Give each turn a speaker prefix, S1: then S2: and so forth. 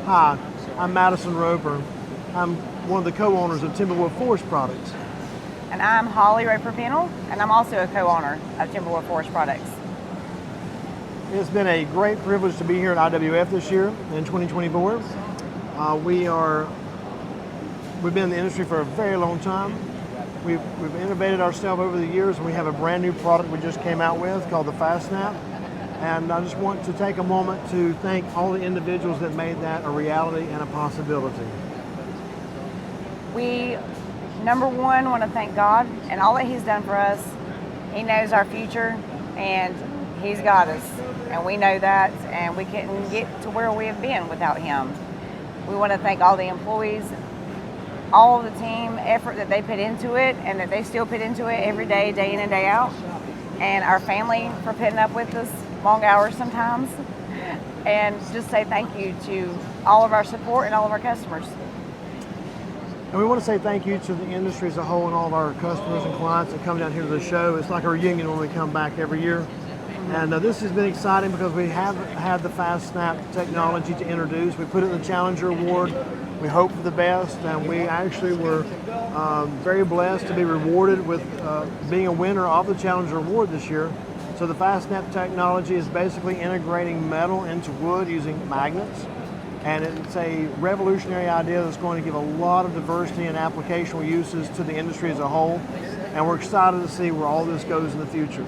S1: Hi, I'm Madison Roper. I'm one of the co-owners of Timberwood Forest Products.
S2: And I'm Holly Roper Pennell, and I'm also a co-owner of Timberwood Forest Products.
S1: It's been a great privilege to be here at IWF this year in 2024. We've been in the industry for a very long time. We've innovated ourselves over the years, and we have a brand new product we just came out with called the Fast Snap. And I just want to take a moment to thank all the individuals that made that a reality and a possibility.
S2: We, number one, want to thank God and all that He's done for us. He knows our future, and He's got us, and we know that, and we couldn't get to where we have been without Him. We want to thank all the employees, all of the team effort that they put into it, and that they still put into it every day, day in and day out, and our family for putting up with us long hours sometimes, and just say thank you to all of our support and all of our customers.
S1: And we want to say thank you to the industry as a whole and all of our customers and clients that come down here to the show. It's like a reunion when we come back every year. And this has been exciting because we have had the Fast Snap technology to introduce. We put it in the Challenger Award. We hope for the best, and we actually were very blessed to be rewarded with being a winner of the Challenger Award this year. So the Fast Snap technology is basically integrating metal into wood using magnets. And it's a revolutionary idea that's going to give a lot of diversity and applicational uses to the industry as a whole. And we're excited to see where all this goes in the future.